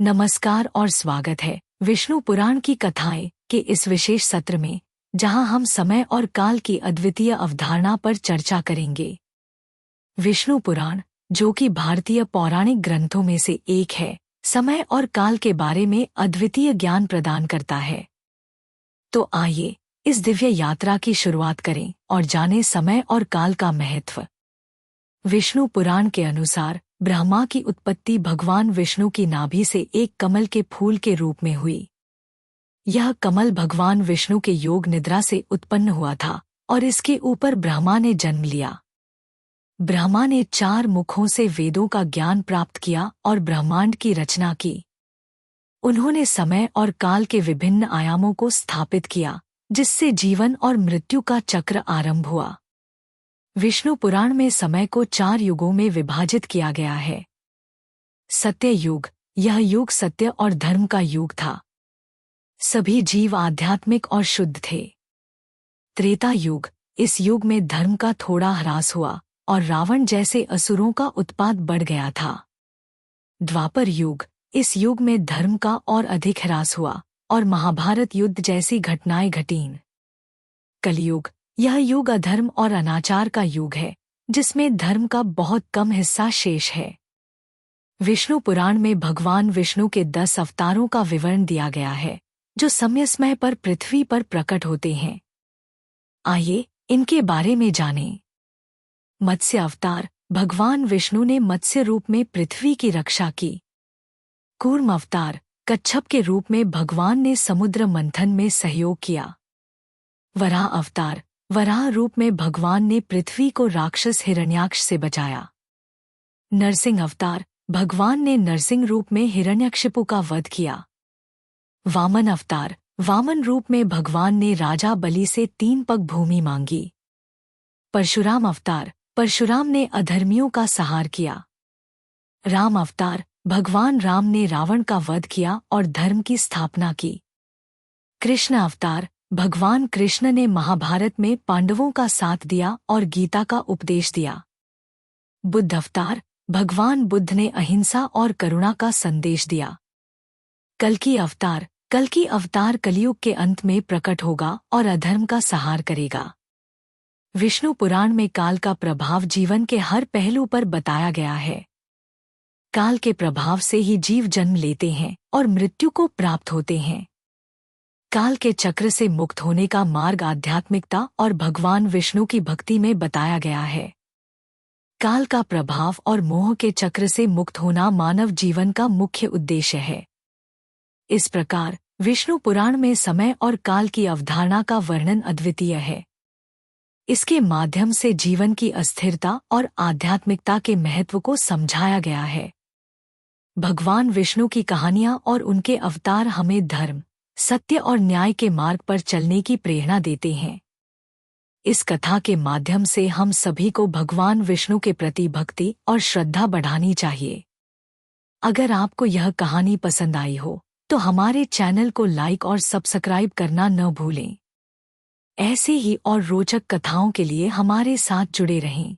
नमस्कार और स्वागत है विष्णु पुराण की कथाएं के इस विशेष सत्र में, जहां हम समय और काल की अद्वितीय अवधारणा पर चर्चा करेंगे। विष्णु पुराण, जो कि भारतीय पौराणिक ग्रंथों में से एक है, समय और काल के बारे में अद्वितीय ज्ञान प्रदान करता है। तो आइए इस दिव्य यात्रा की शुरुआत करें और जानें समय और काल का महत्व। विष्णु पुराण के अनुसार ब्रह्मा की उत्पत्ति भगवान विष्णु की नाभि से एक कमल के फूल के रूप में हुई। यह कमल भगवान विष्णु के योग निद्रा से उत्पन्न हुआ था और इसके ऊपर ब्रह्मा ने जन्म लिया। ब्रह्मा ने 4 मुखों से वेदों का ज्ञान प्राप्त किया और ब्रह्मांड की रचना की। उन्होंने समय और काल के विभिन्न आयामों को स्थापित किया, जिससे जीवन और मृत्यु का चक्र आरंभ हुआ। विष्णु पुराण में समय को 4 युगों में विभाजित किया गया है। सत्य युग, यह युग सत्य और धर्म का युग था। सभी जीव आध्यात्मिक और शुद्ध थे। त्रेता युग, इस युग में धर्म का थोड़ा ह्रास हुआ और रावण जैसे असुरों का उत्पात बढ़ गया था। द्वापर युग, इस युग में धर्म का और अधिक ह्रास हुआ और महाभारत युद्ध जैसी घटनाएं घटीं। कलयुग, यह युग अधर्म और अनाचार का युग है, जिसमें धर्म का बहुत कम हिस्सा शेष है। विष्णु पुराण में भगवान विष्णु के 10 अवतारों का विवरण दिया गया है, जो समय समय पर पृथ्वी पर प्रकट होते हैं। आइए इनके बारे में जानें। मत्स्य अवतार, भगवान विष्णु ने मत्स्य रूप में पृथ्वी की रक्षा की। कूर्म अवतार, कच्छप के रूप में भगवान ने समुद्र मंथन में सहयोग किया। वराह अवतार, वराह रूप में भगवान ने पृथ्वी को राक्षस हिरण्याक्ष से बचाया। नरसिंह अवतार, भगवान ने नरसिंह रूप में हिरण्यकशिपु का वध किया। वामन अवतार, वामन रूप में भगवान ने राजा बलि से 3 पग भूमि मांगी। परशुराम अवतार, परशुराम ने अधर्मियों का संहार किया। राम अवतार, भगवान राम ने रावण का वध किया और धर्म की स्थापना की। कृष्ण अवतार, भगवान कृष्ण ने महाभारत में पांडवों का साथ दिया और गीता का उपदेश दिया। बुद्ध अवतार, भगवान बुद्ध ने अहिंसा और करुणा का संदेश दिया। कल्कि अवतार, कल्कि अवतार कलयुग के अंत में प्रकट होगा और अधर्म का संहार करेगा। विष्णु पुराण में काल का प्रभाव जीवन के हर पहलू पर बताया गया है। काल के प्रभाव से ही जीव जन्म लेते हैं और मृत्यु को प्राप्त होते हैं। काल के चक्र से मुक्त होने का मार्ग आध्यात्मिकता और भगवान विष्णु की भक्ति में बताया गया है। काल का प्रभाव और मोह के चक्र से मुक्त होना मानव जीवन का मुख्य उद्देश्य है। इस प्रकार विष्णु पुराण में समय और काल की अवधारणा का वर्णन अद्वितीय है। इसके माध्यम से जीवन की अस्थिरता और आध्यात्मिकता के महत्व को समझाया गया है। भगवान विष्णु की कहानियां और उनके अवतार हमें धर्म, सत्य और न्याय के मार्ग पर चलने की प्रेरणा देते हैं। इस कथा के माध्यम से हम सभी को भगवान विष्णु के प्रति भक्ति और श्रद्धा बढ़ानी चाहिए। अगर आपको यह कहानी पसंद आई हो, तो हमारे चैनल को लाइक और सब्सक्राइब करना न भूलें। ऐसे ही और रोचक कथाओं के लिए हमारे साथ जुड़े रहें।